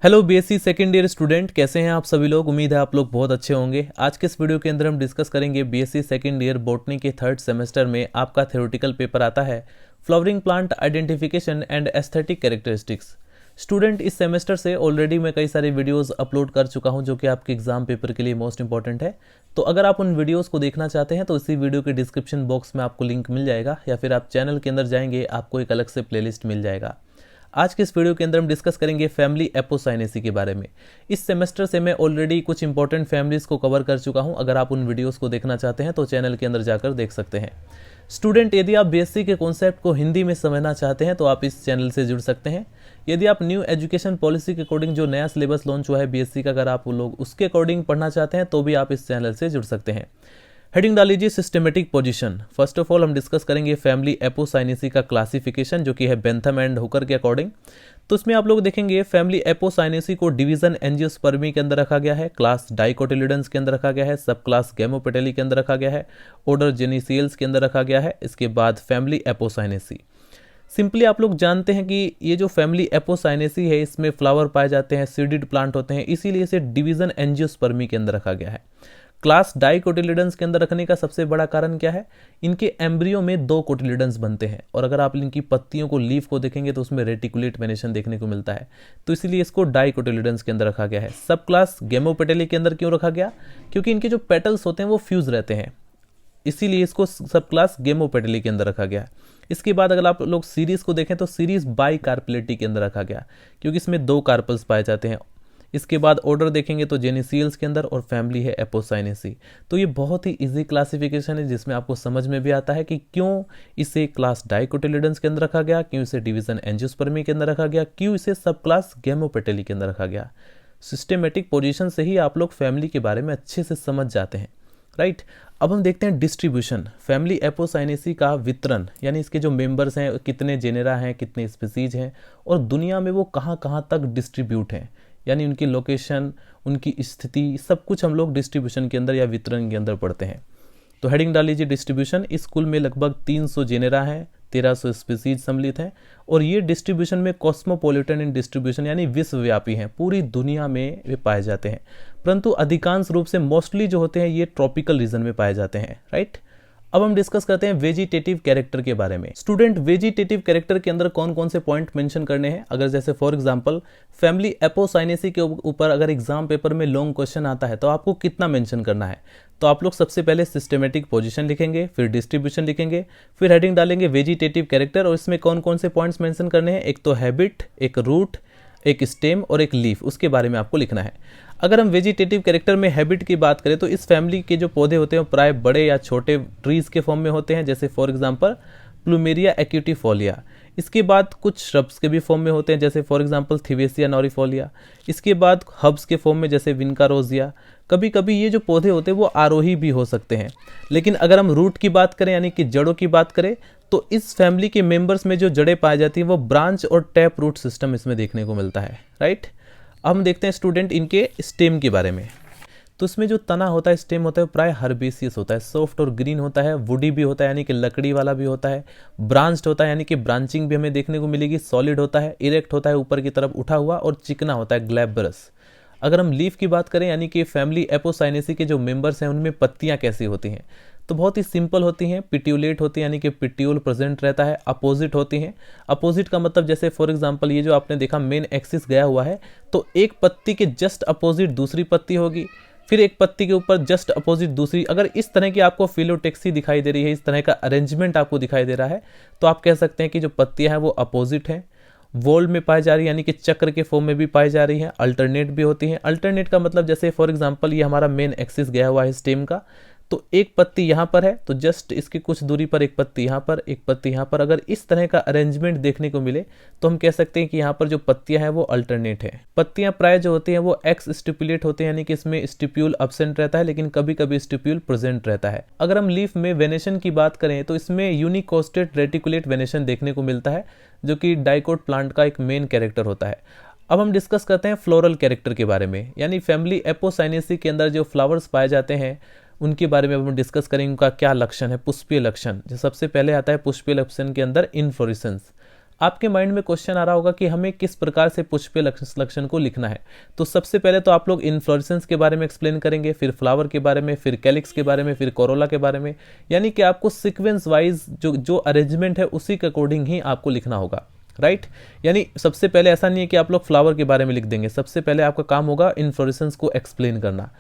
Hello BSc second year student, कैसे हैं आप सभी लोग। उम्मीद है आप लोग बहुत अच्छे होंगे। आज के इस वीडियो के अंदर हम डिस्कस करेंगे बीएससी सेकेंड ईयर बॉटनी के थर्ड सेमेस्टर में आपका थ्योरेटिकल पेपर आता है flowering plant identification and aesthetic characteristics. Student, इस सेमेस्टर से ऑलरेडी मैं कई सारे वीडियोस अपलोड कर चुका हूं जो कि आपके एग्जाम पेपर के लिए मोस्ट इंपॉर्टेंट है। तो अगर आप उन वीडियोस को देखना चाहते हैं तो इसी वीडियो के डिस्क्रिप्शन बॉक्स में आपको लिंक मिल जाएगा, या फिर आप चैनल के अंदर जाएंगे आपको एक अलग से प्लेलिस्ट मिल जाएगा। आज के इस वीडियो के अंदर हम डिस्कस करेंगे फैमिली एपोसाइनेसी के बारे में। इस सेमेस्टर से मैं ऑलरेडी कुछ इंपॉर्टेंट फैमिलीज को कवर कर चुका हूं। अगर आप उन वीडियोस को देखना चाहते हैं तो चैनल के अंदर जाकर देख सकते हैं। स्टूडेंट, यदि आप बीएससी के कॉन्सेप्ट को हिंदी में समझना चाहते हैं तो आप इस चैनल से जुड़ सकते हैं। यदि आप न्यू एजुकेशन पॉलिसी के अकॉर्डिंग जो नया सिलेबस लॉन्च हुआ है बीएससी का, अगर आप लोग उसके अकॉर्डिंग पढ़ना चाहते हैं तो भी आप इस चैनल से जुड़ सकते हैं। हेडिंग डाल लीजिए systematic position. First of all हम डिस्कस करेंगे फैमिली एपोसाइनेसी का क्लासिफिकेशन जो कि है बेंथम एंड हुकर के अकॉर्डिंग। तो इसमें आप लोग देखेंगे फैमिली एपोसाइनेसी को डिवीजन एंजियोस्पर्मी के अंदर रखा गया है, क्लास डाइकोटिलिडन्स के अंदर रखा गया है, सब क्लास गैमोपेटेली के अंदर रखा गया है, ऑर्डर जेनिसियल्स के अंदर रखा गया है। इसके बाद फैमिली एपोसाइनेसी। सिंपली आप लोग जानते हैं कि ये जो फैमिली एपोसाइनेसी है इसमें फ्लावर पाए जाते हैं, सीडेड प्लांट होते हैं, इसीलिए इसे डिवीजन एंजियोस्पर्मी के अंदर रखा गया है। क्लास डाइकोटिलिडन्स के अंदर रखने का सबसे बड़ा कारण क्या है, इनके एम्ब्रियो में 2 कोटिलिडन्स बनते हैं और अगर आप इनकी पत्तियों को, लीफ को देखेंगे तो उसमें रेटिकुलेट वेनेशन देखने को मिलता है, तो इसीलिए इसको डाइकोटिलिडन्स के अंदर रखा गया है। सब क्लास गेमोपेटेली के अंदर क्यों रखा गया, क्योंकि इनके जो पेटल्स होते हैं वो फ्यूज रहते हैं, इसीलिए इसको सब क्लास गेमोपेटेली के अंदर रखा गया है। इसके बाद अगर आप लोग सीरीज को देखें तो सीरीज बाई कार्पेलिटी के अंदर रखा गया क्योंकि इसमें 2 कार्पल्स पाए जाते हैं। इसके बाद ऑर्डर देखेंगे तो जेनिसियल्स के अंदर, और फैमिली है एपोसाइनेसी। तो ये बहुत ही इजी क्लासिफिकेशन है जिसमें आपको समझ में भी आता है कि क्यों इसे क्लास डाइकोटिलिडन्स के अंदर रखा गया, क्यों इसे डिवीजन एंजियोस्पर्मी के अंदर रखा गया, क्यों इसे सब क्लास गैमोपेटेली के अंदर रखा गया। सिस्टेमेटिक पोजीशन से ही आप लोग फैमिली के बारे में अच्छे से समझ जाते हैं, राइट। अब हम देखते हैं डिस्ट्रीब्यूशन। फैमिली एपोसाइनेसी का वितरण, यानी इसके जो मेंबर्स हैं, कितने जेनेरा हैं, कितने स्पीसीज हैं और दुनिया में वो कहाँ कहाँ तक डिस्ट्रीब्यूट हैं, यानी उनकी लोकेशन, उनकी स्थिति, सब कुछ हम लोग डिस्ट्रीब्यूशन के अंदर या वितरण के अंदर पढ़ते हैं। तो हेडिंग डाल लीजिए डिस्ट्रीब्यूशन। इस कुल में लगभग 300 जेनेरा हैं, 1300 स्पीसीज सम्मिलित हैं और ये डिस्ट्रीब्यूशन में कॉस्मोपॉलिटन इन डिस्ट्रीब्यूशन यानी विश्वव्यापी हैं, पूरी दुनिया में वे पाए जाते हैं। परंतु अधिकांश रूप से मोस्टली जो होते हैं ये ट्रॉपिकल रीजन में पाए जाते हैं, राइट। अब हम डिस्कस करते हैं वेजिटेटिव कैरेक्टर के बारे में। स्टूडेंट, वेजिटेटिव कैरेक्टर के अंदर कौन कौन से पॉइंट मेंशन करने हैं। अगर जैसे फॉर एग्जांपल फैमिली एपोसाइनेसी के ऊपर अगर एग्जाम पेपर में लॉन्ग क्वेश्चन आता है तो आपको कितना मेंशन करना है, तो आप लोग सबसे पहले सिस्टमेटिक पोजीशन लिखेंगे, फिर डिस्ट्रीब्यूशन लिखेंगे, फिर हेडिंग डालेंगे वेजिटेटिव कैरेक्टर और इसमें कौन कौन से पॉइंट्स मेंशन करने हैं। एक तो हैबिट, एक रूट, एक स्टेम और एक लीफ, उसके बारे में आपको लिखना है। अगर हम वेजिटेटिव कैरेक्टर में हैबिट की बात करें तो इस फैमिली के जो पौधे होते हैं वो प्राय बड़े या छोटे ट्रीज के फॉर्म में होते हैं, जैसे फॉर एग्जांपल प्लूमेरिया एक्यूटिफोलिया। इसके बाद कुछ श्रब्स के भी फॉर्म में होते हैं, जैसे फॉर एग्जांपल थिवेसिया नॉरिफोलिया। इसके बाद हब्स के फॉर्म में जैसे विनका रोजिया। कभी कभी ये जो पौधे होते हैं वो आरोही भी हो सकते हैं। लेकिन अगर हम रूट की बात करें यानी कि जड़ों की बात करें तो इस फैमिली के मेंबर्स में जो जड़ें पाई जाती हैं वो ब्रांच और टैप रूट सिस्टम इसमें देखने को मिलता है, राइट। अब हम देखते हैं स्टूडेंट इनके स्टेम के बारे में। तो इसमें जो तना होता है, स्टेम होता है, प्राय हर्बेसियस होता है, सॉफ्ट और ग्रीन होता है, वुडी भी होता है यानी कि लकड़ी वाला भी होता है, ब्रांच्ड होता है यानी कि ब्रांचिंग भी हमें देखने को मिलेगी, सॉलिड होता है, इरेक्ट होता है, ऊपर की तरफ उठा हुआ और चिकना होता है, ग्लैब्रस। अगर हम लीफ की बात करें यानी कि फैमिली एपोसाइनेसी के जो मेंबर्स हैं उनमें पत्तियां कैसी होती हैं, तो बहुत ही सिंपल होती हैं। पिट्यूलेट होती है यानी कि पिट्यूल प्रेजेंट रहता है। अपोजिट होती हैं। अपोजिट का मतलब जैसे फॉर एग्जांपल ये जो आपने देखा मेन एक्सिस गया हुआ है, तो एक पत्ती के जस्ट अपोजिट दूसरी पत्ती होगी, फिर एक पत्ती के ऊपर जस्ट अपोजिट दूसरी। अगर इस तरह की आपको फिलोटेक्सी दिखाई दे रही है, इस तरह का अरेंजमेंट आपको दिखाई दे रहा है, तो आप कह सकते हैं कि जो पत्तियां हैं वो अपोजिट हैं। वॉल में पाई जा रही है यानी कि चक्र के फॉर्म में भी पाई जा रही है। अल्टरनेट भी होती हैं। अल्टरनेट का मतलब जैसे फॉर एग्जांपल ये हमारा मेन एक्सिस गया हुआ है स्टेम का, तो एक पत्ती यहाँ पर है तो जस्ट इसकी कुछ दूरी पर एक पत्ती यहाँ पर, एक पत्ती यहाँ पर। अगर इस तरह का अरेंजमेंट देखने को मिले तो हम कह सकते हैं कि यहाँ पर जो पत्तियां हैं वो अल्टरनेट है। पत्तियां प्राय जो होती हैं वो एक्स स्टिपुलेट होते हैं यानी कि इसमें स्टिप्यूल एब्सेंट रहता है लेकिन कभी कभी स्टिप्यूल प्रेजेंट रहता है। अगर हम लीफ में वेनेशन की बात करें तो इसमें यूनिकोस्टेड रेटिकुलेट वेनेशन देखने को मिलता है जो कि डाइकोट प्लांट का एक मेन कैरेक्टर होता है। अब हम डिस्कस करते हैं फ्लोरल कैरेक्टर के बारे में, यानी फैमिली एपोसाइनेसी के अंदर जो फ्लावर्स पाए जाते हैं उनके बारे में हम डिस्कस करेंगे, उनका क्या लक्षण है, पुष्पीय लक्षण। जो सबसे पहले आता है पुष्पीय लक्षण के अंदर इन्फ्लोरेसेंस। आपके माइंड में क्वेश्चन आ रहा होगा कि हमें किस प्रकार से पुष्पीय लक्षण को लिखना है। तो सबसे पहले तो आप लोग इन्फ्लोरेसेंस के बारे में एक्सप्लेन करेंगे, फिर फ्लावर के बारे में, फिर कैलिक्स के बारे में, फिर कोरोला के बारे में, यानी कि आपको सीक्वेंस वाइज जो अरेंजमेंट है उसी के अकॉर्डिंग ही आपको लिखना होगा, राइट। यानी सबसे पहले ऐसा नहीं है कि आप लोग फ्लावर के बारे में लिख देंगे, सबसे पहले आपका काम होगा इन्फ्लोरेसेंस को एक्सप्लेन करना।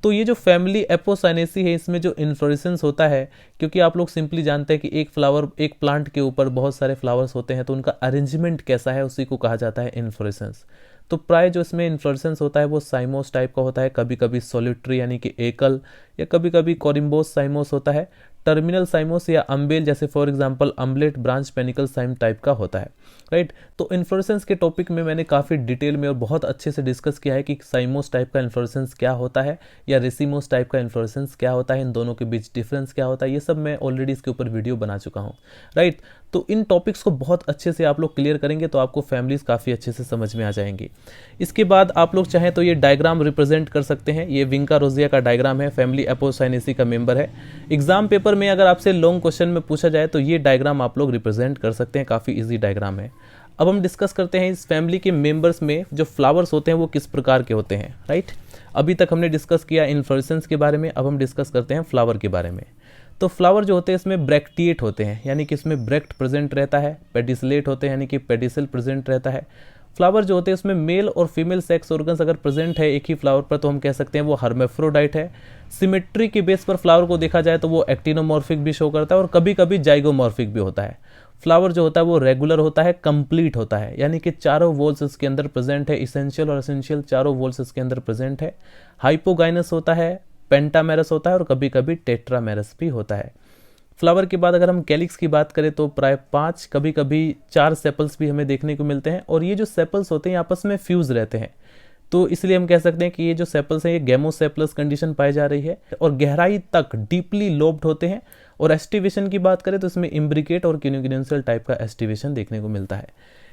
तो ये जो फैमिली एपोसाइनेसी है, इसमें जो इन्फ्लोरेसेंस होता है, क्योंकि आप लोग सिंपली जानते हैं कि एक प्लांट के ऊपर बहुत सारे फ्लावर्स होते हैं, तो उनका अरेंजमेंट कैसा है उसी को कहा जाता है इन्फ्लोरेसेंस। तो प्राय जो इसमें इन्फ्लोरेसेंस होता है वो साइमोस टाइप का होता है, कभी कभी सॉलिटरी यानी कि एकल, या कभी कभी कोरिम्बोस साइमोस होता है, टर्मिनल साइमोस या अम्बेल, जैसे for example umbellate branch panicle cyme type का होता है, राइट। तो इन्फ्लोरेसेंस के टॉपिक में मैंने काफ़ी डिटेल में और बहुत अच्छे से डिस्कस किया है कि साइमोस टाइप का इन्फ्लोरेसेंस क्या होता है या रेसिमोस टाइप का इन्फ्लोरेसेंस क्या होता है, इन दोनों के बीच डिफरेंस क्या होता है, ये सब मैं ऑलरेडी इसके ऊपर वीडियो बना चुका हूँ, राइट। तो इन टॉपिक्स को बहुत अच्छे से आप लोग क्लियर करेंगे तो आपको फैमिलीज काफ़ी अच्छे से समझ में आ जाएंगी। इसके बाद आप लोग चाहें तो ये डायग्राम रिप्रेजेंट कर सकते हैं, ये विंका रोजिया का डायग्राम है, फैमिली एपोसाइनेसी का मेंबर है। एग्जाम पेपर में अगर आपसे लॉन्ग क्वेश्चन में पूछा जाए तो ये डायग्राम आप लोग रिप्रेजेंट कर सकते हैं, काफ़ी ईजी डायग्राम है। अब हम डिस्कस करते हैं इस फैमिली के मेंबर्स में जो फ्लावर्स होते हैं वो किस प्रकार के होते हैं, राइट। अभी तक हमने डिस्कस किया इन्फ्लोरेसेंस के बारे में, अब हम डिस्कस करते हैं फ्लावर के बारे में। तो फ्लावर जो होते हैं इसमें ब्रैक्टिएट होते हैं, यानी कि इसमें ब्रैक्ट प्रेजेंट रहता है, पेडिसलेट होते हैं यानी कि पेडिसल प्रेजेंट रहता है। फ्लावर जो होते हैं उसमें मेल और फीमेल सेक्स ऑर्गन्स अगर प्रेजेंट है एक ही फ्लावर पर तो हम कह सकते हैं वो हर्मेफ्रोडाइट है। सिमेट्री के बेस पर फ्लावर को देखा जाए तो वो एक्टिनोमॉर्फिक भी शो करता है और कभी कभी जाइगोमॉर्फिक भी होता है। फ्लावर जो होता है वो रेगुलर होता है, कंप्लीट होता है, यानी कि चारों वॉल्स इसके अंदर प्रेजेंट है, इसेंशियल और एसेंशियल चारों वॉल्स इसके अंदर प्रेजेंट है। हाइपोगाइनस होता है, पेंटामेरस होता है और कभी कभी टेट्रामेरस भी होता है। फ्लावर के बाद अगर हम कैलिक्स की बात करें तो प्राय 5 कभी कभी 4 सेपल्स भी हमें देखने को मिलते हैं और ये जो सेपल्स होते हैं आपस में फ्यूज रहते हैं, तो इसलिए हम कह सकते हैं कि ये जो सेपल्स हैं ये गेमोसेपलस कंडीशन पाई जा रही है और गहराई तक डीपली लोब्ड होते हैं। और एस्टिवेशन की बात करें तो इसमें इम्ब्रिकेट और क्यूनिग्रेंशियल टाइप का एस्टिवेशन देखने को मिलता है।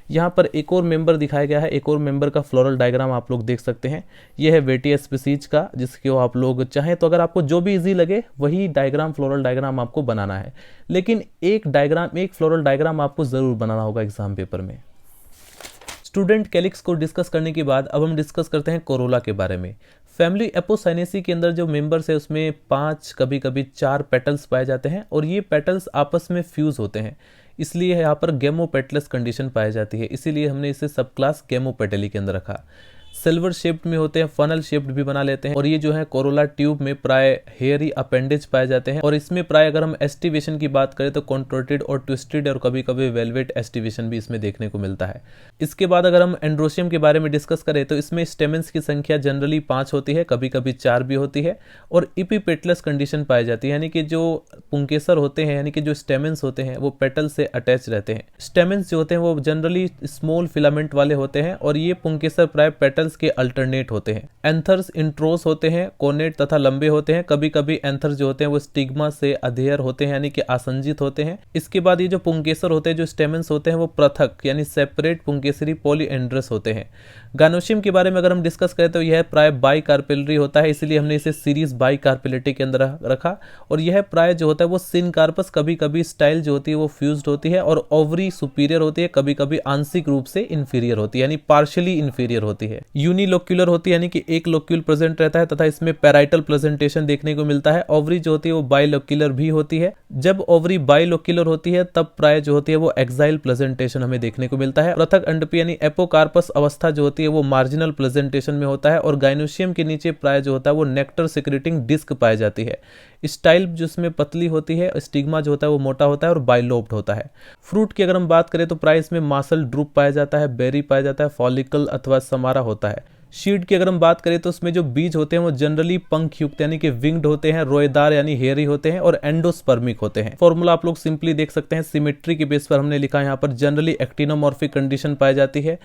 यहाँ पर एक और मेंबर दिखाया गया है, एक और मेंबर का फ्लोरल डायग्राम आप लोग देख सकते हैं, ये है वेटिया स्पीसीज का, जिसको आप लोग चाहें तो अगर आपको जो भी इजी लगे वही डायग्राम फ्लोरल डायग्राम आपको बनाना है, लेकिन एक फ्लोरल डायग्राम आपको जरूर बनाना होगा एग्जाम पेपर में। स्टूडेंट कैलिक्स को डिस्कस करने के बाद अब हम डिस्कस करते हैं कोरोला के बारे में। फैमिली एपोसाइनेसी के अंदर जो मेंबर्स है उसमें 5 कभी कभी 4 पेटल्स पाए जाते हैं और ये पेटल्स आपस में फ्यूज होते हैं, इसलिए यहाँ पर गेमोपेटलस कंडीशन पाई जाती है, इसीलिए हमने इसे सब क्लास गेमोपेटली के अंदर रखा। सिल्वर शेप्ड में होते हैं, फनल शेप्ड भी बना लेते हैं और ये जो है कोरोला ट्यूब में प्राय हेयरी अपेंडेज पाए जाते हैं और इसमें प्राय अगर हम एस्टिवेशन की बात करें तो कॉन्ट्रोटेड और ट्विस्टेड और कभी कभी वेलवेट एस्टिवेशन भी इसमें देखने को मिलता है। इसके बाद अगर हम एंड्रोशियम के बारे में डिस्कस करें तो इसमें स्टेमेंस की संख्या जनरली 5 होती है, कभी कभी 4 भी होती है और इपीपेटलस कंडीशन पाई जाती है, यानी कि जो पुंकेसर होते हैं यानी कि जो स्टेमेंस होते हैं वो पेटल से अटैच रहते हैं। स्टेमेंस जो होते हैं वो जनरली स्मॉल फिलामेंट वाले होते हैं और ये पुंकेसर प्राय पेटल्स के अल्टरनेट होते हैं। एंथर्स इंट्रोस होते हैं, कोनेट तथा लंबे होते हैं, कभी कभी एंथर्स जो होते हैं वो स्टिग्मा से अधेयर होते हैं यानी कि आसंजित होते हैं। इसके बाद ये जो पुंकेसर होते हैं, जो स्टेमेंस होते हैं वो पृथक यानी सेपरेट पुंकेसरी पॉलीएंड्रस होते हैं। गानोशियम के बारे में अगर हम डिस्कस करें तो यह प्राय बाई कार्पेलरी होता है, इसलिए हमने इसे सीरीज बाई कार्पेलिटी के अंदर रखा और यह प्राय जो होता है वो सिनकार्पस कभी कभी स्टाइल जो होती है वो फ्यूज्ड होती है और ओवरी सुपीरियर होती है, कभी कभी आंशिक रूप से इंफीरियर होती है यानी पार्शियली इंफीरियर होती है। यूनिलोक्यूलर होती है यानी कि एक लोक्यूल प्रेजेंट रहता है तथा इसमें पैराइटल प्रेजेंटेशन देखने को मिलता है। ओवरी जो होती है वो बाइलोक्यूलर भी होती है। जब ओवरी बाइलोक्यूलर होती है तब प्राय जो होती है वो एक्साइल प्रेजेंटेशन हमें देखने को मिलता है। पृथक अंडपी यानी एपोकार्पस अवस्था जो होती है वो मार्जिनल प्रेजेंटेशन में होता है और गाइनोशियम के नीचे प्राय जो होता है वो नेक्टर सिक्रेटिंग डिस्क पाई जाती है। स्टाइल जिसमें पतली होती है, स्टिग्मा जो होता है वो मोटा होता है और बाइलोब्ड होता है। फ्रूट की अगर हम बात करें तो प्राय इसमें मासल ड्रूप पाया जाता है, बेरी पाया जाता है, फॉलिकल अथवा समारा होता है। शीड की अगर हम बात करें तो उसमें जो बीज होते हैं वो जनरली पंख युक्त यानी कि विंग्ड होते हैं, रोएदार यानी हेयरी होते हैं और एंडोस्पर्मिक होते हैं। फॉर्मूला आप लोग सिंपली देख सकते हैं, सिमेट्री के बेस पर हमने लिखा है यहाँ पर जनरली एक्टिनोमॉर्फिक कंडीशन पाई जाती है।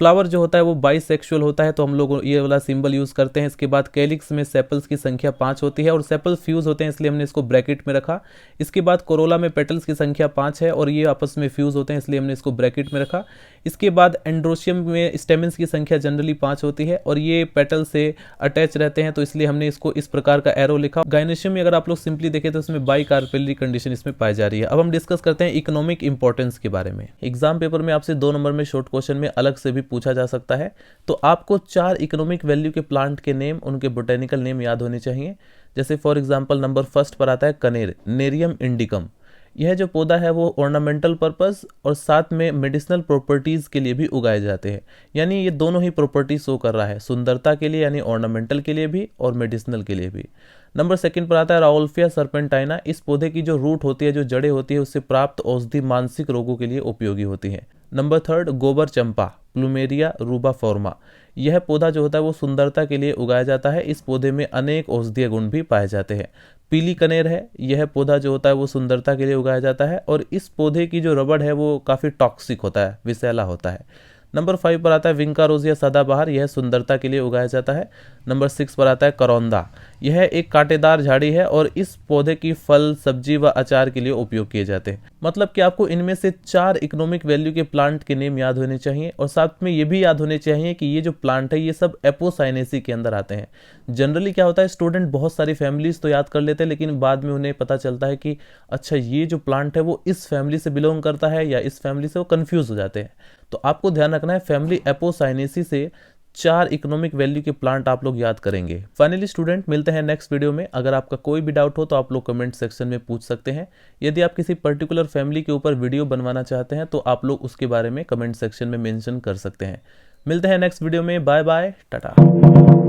फ्लावर जो होता है वो बाइसेक्सुअल होता है, तो हम लोग ये वाला सिंबल यूज करते हैं। इसके बाद कैलिक्स में सेपल्स की संख्या 5 होती है और सेपल्स फ्यूज होते हैं, इसलिए हमने इसको ब्रैकेट में रखा। इसके बाद कोरोला में पेटल्स की संख्या 5 है और ये आपस में फ्यूज होते हैं, इसलिए हमने इसको ब्रैकेट में रखा। इसके बाद एंड्रोशियम में स्टेमेंस की संख्या जनरली 5 होती है और ये पेटल से अटैच रहते हैं, तो इसलिए हमने इसको इस प्रकार का एरो लिखा। गायनेशियम में अगर आप लोग सिंपली देखें तो इसमें बाई कार्पेलरी कंडीशन इसमें पाई जा रही है। अब हम डिस्कस करते हैं इकोनॉमिक इंपॉर्टेंस के बारे में। एग्जाम पेपर में आपसे 2 नंबर में शॉर्ट क्वेश्चन में अलग से भी पूछा जा सकता है, तो आपको 4 इकोनॉमिक वैल्यू के प्लांट के नेम, उनके बोटेनिकल नेम याद होने चाहिए। जैसे फॉर एग्जांपल नंबर फर्स्ट पर आता है कनेर, नेरियम इंडिकम। यह जो पौधा है वो ऑर्नामेंटल पर्पस और साथ में मेडिसिनल प्रॉपर्टीज के लिए भी उगाए जाते हैं, यानी ये दोनों ही प्रॉपर्टी शो कर रहा है, सुंदरता के लिए यानी ऑर्नामेंटल के लिए भी और मेडिसिनल के लिए भी। नंबर सेकंड पर आता है राउल्फिया सर्पेंटाइना। इस पौधे की जो रूट होती है, जो जड़ें होती है, उससे प्राप्त औषधि मानसिक रोगों के लिए उपयोगी होती है। नंबर थर्ड गोबर चंपा, प्लूमेरिया रूबाफॉर्मा। यह पौधा जो होता है वो सुंदरता के लिए उगाया जाता है। इस पौधे में अनेक औषधीय गुण भी पाए जाते हैं। पीली कनेर है, यह पौधा जो होता है वो सुंदरता के लिए उगाया जाता है और इस पौधे की जो रबड़ है वो काफ़ी टॉक्सिक होता है, विषैला होता है। नंबर 5 पर आता है विंका रोजिया सदाबहार, यह सुंदरता के लिए उगाया जाता है। नंबर 6 पर आता है करौंदा, यह एक कांटेदार झाड़ी है और इस पौधे की फल, सब्जी व अचार के लिए उपयोग किए जाते हैं। मतलब कि आपको इनमें से 4 इकोनॉमिक वैल्यू के प्लांट के नेम याद होने चाहिए और साथ में ये भी याद होने चाहिए कि ये जो प्लांट है ये सब एपोसाइनेसी के अंदर आते हैं। जनरली क्या होता है, स्टूडेंट बहुत सारी फैमिलीज तो याद कर लेते हैं, लेकिन बाद में उन्हें पता चलता है कि अच्छा ये जो प्लांट है वो इस फैमिली से बिलोंग करता है या इस फैमिली से, वो कंफ्यूज हो जाते हैं। तो आपको ध्यान रखना है फैमिली एपोसाइनेसी से 4 इकोनॉमिक वैल्यू के प्लांट आप लोग याद करेंगे। फाइनली स्टूडेंट, मिलते हैं नेक्स्ट वीडियो में। अगर आपका कोई भी डाउट हो तो आप लोग कमेंट सेक्शन में पूछ सकते हैं। यदि आप किसी पर्टिकुलर फैमिली के ऊपर वीडियो बनवाना चाहते हैं तो आप लोग उसके बारे में कमेंट सेक्शन में मेंशन कर सकते हैं। मिलते हैं नेक्स्ट वीडियो में। Bye bye, Tata.